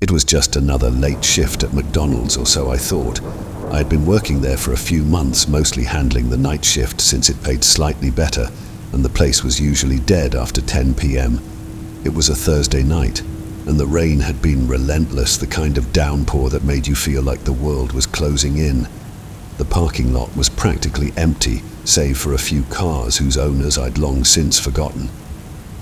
It was just another late shift at McDonald's, or so I thought. I had been working there for a few months, mostly handling the night shift since it paid slightly better, and the place was usually dead after 10 p.m. It was a Thursday night, and the rain had been relentless, the kind of downpour that made you feel like the world was closing in. The parking lot was practically empty, save for a few cars whose owners I'd long since forgotten.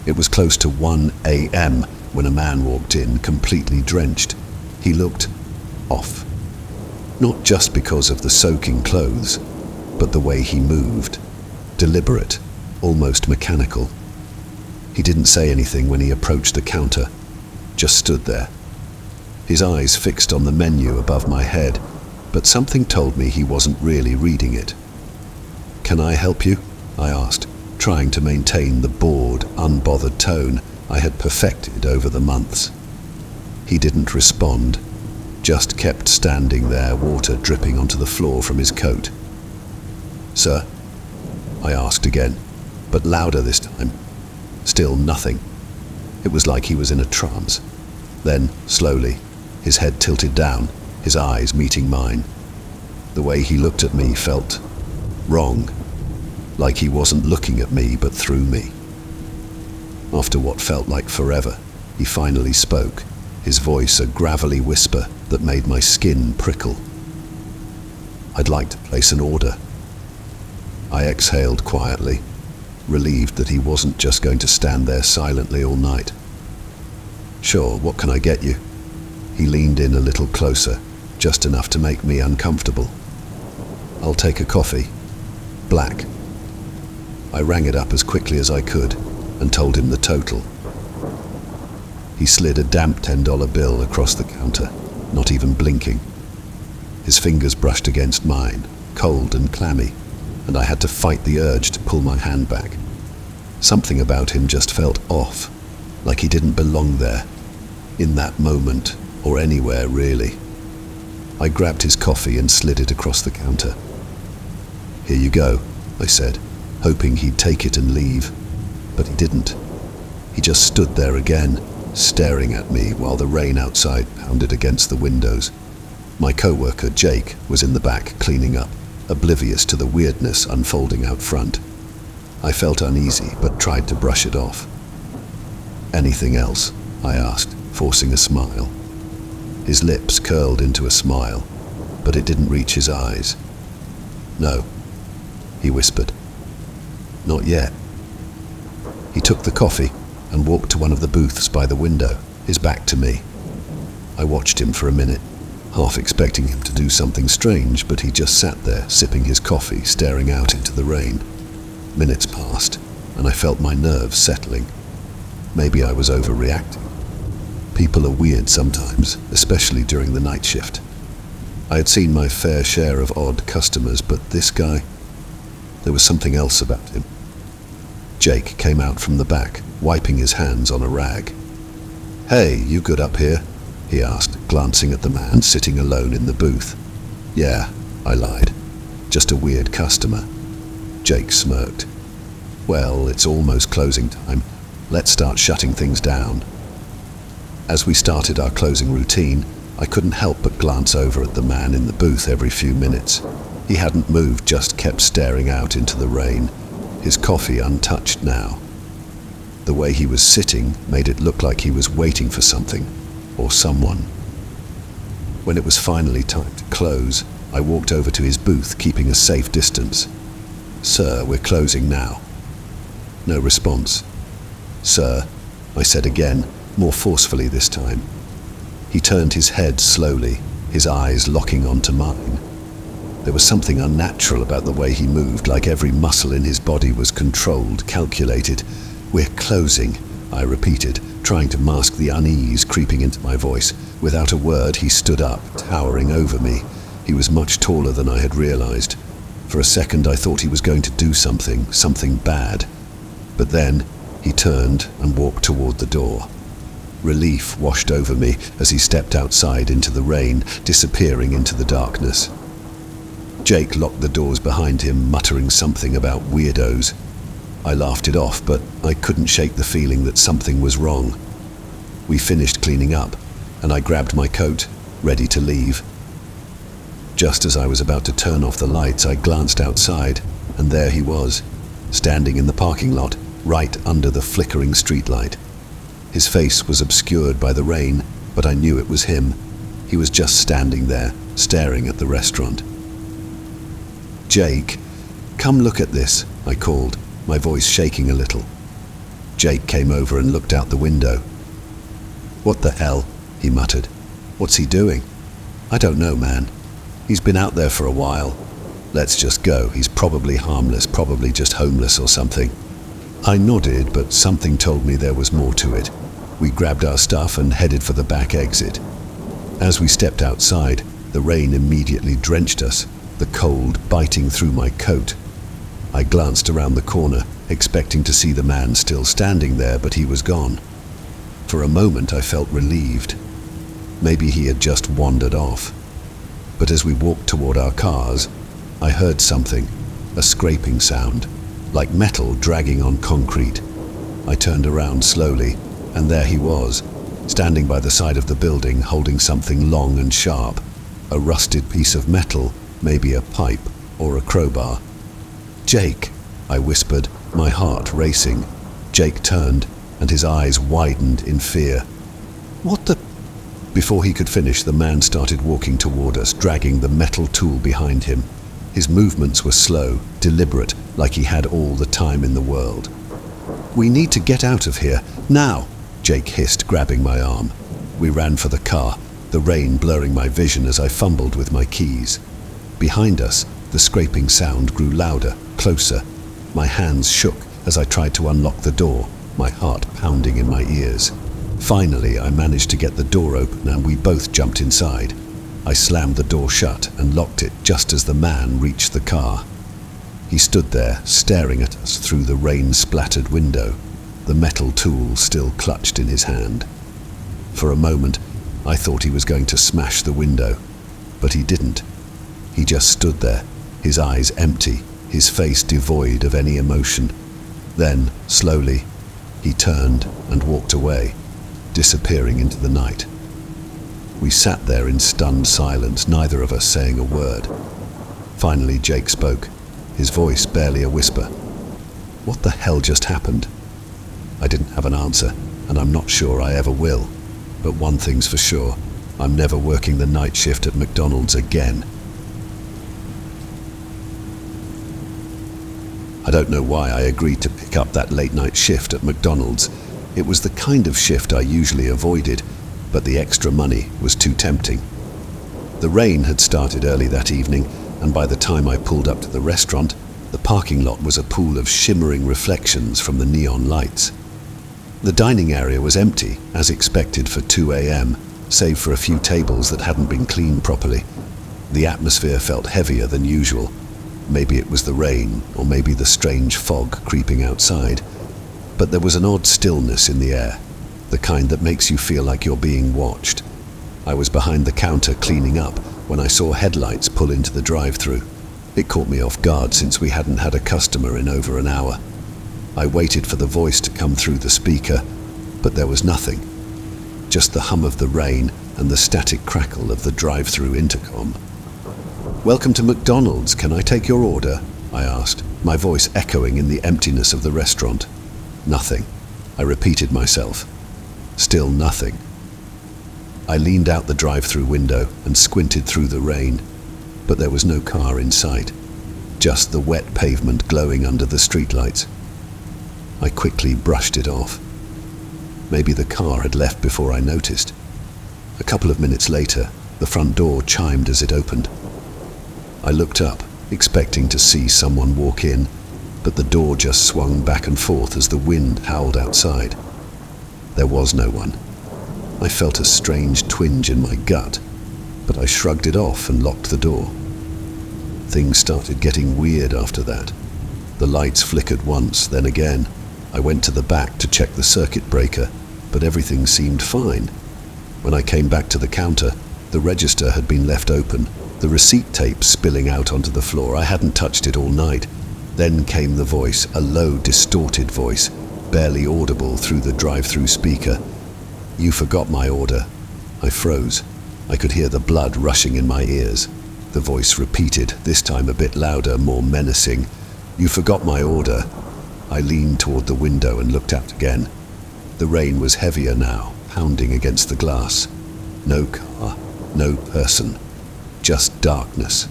It was close to 1 a.m. when a man walked in, completely drenched. He looked off. Not just because of the soaking clothes, but the way he moved. Deliberate, almost mechanical. He didn't say anything when he approached the counter, just stood there. His eyes fixed on the menu above my head, but something told me he wasn't really reading it. "Can I help you?" I asked, trying to maintain the bored, unbothered tone I had perfected over the months. He didn't respond, just kept standing there, water dripping onto the floor from his coat. "Sir?" I asked again, but louder this time. Still nothing. It was like he was in a trance. Then, slowly, his head tilted down, his eyes meeting mine. The way he looked at me felt wrong, like he wasn't looking at me but through me. After what felt like forever, he finally spoke, his voice a gravelly whisper that made my skin prickle. "I'd like to place an order." I exhaled quietly, relieved that he wasn't just going to stand there silently all night. "Sure, what can I get you?" He leaned in a little closer, just enough to make me uncomfortable. "I'll take a coffee. Black." I rang it up as quickly as I could and told him the total. He slid a damp $10 bill across the counter, not even blinking. His fingers brushed against mine, cold and clammy, and I had to fight the urge to pull my hand back. Something about him just felt off, like he didn't belong there, in that moment, or anywhere really. I grabbed his coffee and slid it across the counter. "Here you go," I said, hoping he'd take it and leave, but he didn't. He just stood there again, staring at me while the rain outside pounded against the windows. My co-worker, Jake, was in the back cleaning up, oblivious to the weirdness unfolding out front. I felt uneasy, but tried to brush it off. "Anything else?" I asked, forcing a smile. His lips curled into a smile, but it didn't reach his eyes. "No," he whispered. "Not yet." He took the coffee and walked to one of the booths by the window, his back to me. I watched him for a minute, half expecting him to do something strange, but he just sat there, sipping his coffee, staring out into the rain. Minutes passed, and I felt my nerves settling. Maybe I was overreacting. People are weird sometimes, especially during the night shift. I had seen my fair share of odd customers, but this guy, there was something else about him. Jake came out from the back, wiping his hands on a rag. "Hey, you good up here?" he asked, glancing at the man sitting alone in the booth. "Yeah," I lied. "Just a weird customer." Jake smirked. "Well, it's almost closing time. Let's start shutting things down." As we started our closing routine, I couldn't help but glance over at the man in the booth every few minutes. He hadn't moved, just kept staring out into the rain, his coffee untouched now. The way he was sitting made it look like he was waiting for something, or someone. When it was finally time to close, I walked over to his booth, keeping a safe distance. "Sir, we're closing now." No response. "Sir," I said again, more forcefully this time. He turned his head slowly, his eyes locking onto mine. There was something unnatural about the way he moved, like every muscle in his body was controlled, calculated. "We're closing," I repeated, trying to mask the unease creeping into my voice. Without a word, he stood up, towering over me. He was much taller than I had realized. For a second, I thought he was going to do something bad. But then, he turned and walked toward the door. Relief washed over me as he stepped outside into the rain, disappearing into the darkness. Jake locked the doors behind him, muttering something about weirdos. I laughed it off, but I couldn't shake the feeling that something was wrong. We finished cleaning up, and I grabbed my coat, ready to leave. Just as I was about to turn off the lights, I glanced outside, and there he was, standing in the parking lot, right under the flickering streetlight. His face was obscured by the rain, but I knew it was him. He was just standing there, staring at the restaurant. "Jake, come look at this," I called, my voice shaking a little. Jake came over and looked out the window. "What the hell?" he muttered. "What's he doing?" "I don't know, man. He's been out there for a while. Let's just go. He's probably harmless, probably just homeless or something." I nodded, but something told me there was more to it. We grabbed our stuff and headed for the back exit. As we stepped outside, the rain immediately drenched us, the cold biting through my coat. I glanced around the corner, expecting to see the man still standing there, but he was gone. For a moment I felt relieved. Maybe he had just wandered off. But as we walked toward our cars, I heard something, a scraping sound, like metal dragging on concrete. I turned around slowly, and there he was, standing by the side of the building, holding something long and sharp, a rusted piece of metal, maybe a pipe or a crowbar. "Jake," I whispered, my heart racing. Jake turned, and his eyes widened in fear. "What the—" Before he could finish, the man started walking toward us, dragging the metal tool behind him. His movements were slow, deliberate, like he had all the time in the world. "We need to get out of here, now!" Jake hissed, grabbing my arm. We ran for the car, the rain blurring my vision as I fumbled with my keys. Behind us, the scraping sound grew louder, closer. My hands shook as I tried to unlock the door, my heart pounding in my ears. Finally, I managed to get the door open and we both jumped inside. I slammed the door shut and locked it just as the man reached the car. He stood there, staring at us through the rain-splattered window, the metal tool still clutched in his hand. For a moment, I thought he was going to smash the window, but he didn't. He just stood there, his eyes empty, his face devoid of any emotion. Then, slowly, he turned and walked away, disappearing into the night. We sat there in stunned silence, neither of us saying a word. Finally, Jake spoke, his voice barely a whisper. "What the hell just happened?" I didn't have an answer, and I'm not sure I ever will. But one thing's for sure, I'm never working the night shift at McDonald's again. I don't know why I agreed to pick up that late-night shift at McDonald's. It was the kind of shift I usually avoided, but the extra money was too tempting. The rain had started early that evening, and by the time I pulled up to the restaurant, the parking lot was a pool of shimmering reflections from the neon lights. The dining area was empty, as expected for 2 a.m., save for a few tables that hadn't been cleaned properly. The atmosphere felt heavier than usual. Maybe it was the rain, or maybe the strange fog creeping outside. But there was an odd stillness in the air, the kind that makes you feel like you're being watched. I was behind the counter cleaning up when I saw headlights pull into the drive-thru. It caught me off guard since we hadn't had a customer in over an hour. I waited for the voice to come through the speaker, but there was nothing. Just the hum of the rain and the static crackle of the drive-thru intercom. "Welcome to McDonald's, can I take your order?" I asked, my voice echoing in the emptiness of the restaurant. Nothing. I repeated myself. Still nothing. I leaned out the drive-thru window and squinted through the rain, but there was no car in sight, just the wet pavement glowing under the streetlights. I quickly brushed it off. Maybe the car had left before I noticed. A couple of minutes later, the front door chimed as it opened. I looked up, expecting to see someone walk in, but the door just swung back and forth as the wind howled outside. There was no one. I felt a strange twinge in my gut, but I shrugged it off and locked the door. Things started getting weird after that. The lights flickered once, then again. I went to the back to check the circuit breaker, but everything seemed fine. When I came back to the counter, the register had been left open, the receipt tape spilling out onto the floor. I hadn't touched it all night. Then came the voice, a low, distorted voice, barely audible through the drive-thru speaker. "You forgot my order." I froze. I could hear the blood rushing in my ears. The voice repeated, this time a bit louder, more menacing. "You forgot my order." I leaned toward the window and looked out again. The rain was heavier now, pounding against the glass. No car, no person, just darkness.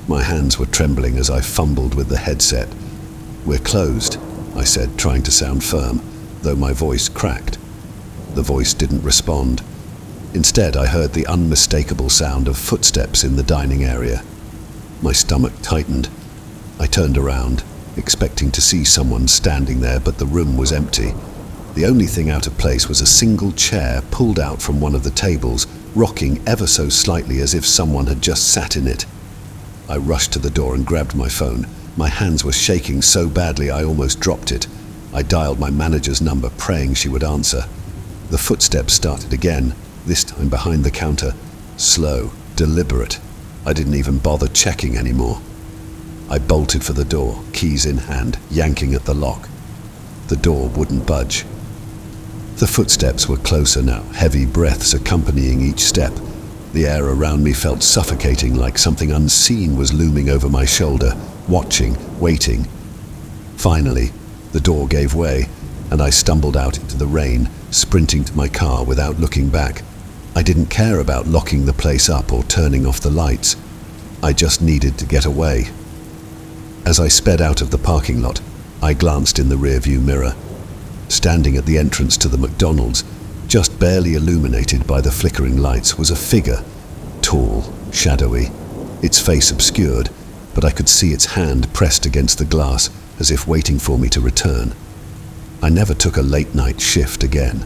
My hands were trembling as I fumbled with the headset. "We're closed," I said, trying to sound firm, though my voice cracked. The voice didn't respond. Instead, I heard the unmistakable sound of footsteps in the dining area. My stomach tightened. I turned around, expecting to see someone standing there, but the room was empty. The only thing out of place was a single chair pulled out from one of the tables, rocking ever so slightly as if someone had just sat in it. I rushed to the door and grabbed my phone. My hands were shaking so badly I almost dropped it. I dialed my manager's number, praying she would answer. The footsteps started again, this time behind the counter. Slow, deliberate. I didn't even bother checking anymore. I bolted for the door, keys in hand, yanking at the lock. The door wouldn't budge. The footsteps were closer now, heavy breaths accompanying each step. The air around me felt suffocating, like something unseen was looming over my shoulder, watching, waiting. Finally, the door gave way, and I stumbled out into the rain, sprinting to my car without looking back. I didn't care about locking the place up or turning off the lights. I just needed to get away. As I sped out of the parking lot, I glanced in the rearview mirror. Standing at the entrance to the McDonald's, just barely illuminated by the flickering lights, was a figure, tall, shadowy, its face obscured, but I could see its hand pressed against the glass as if waiting for me to return. I never took a late-night shift again.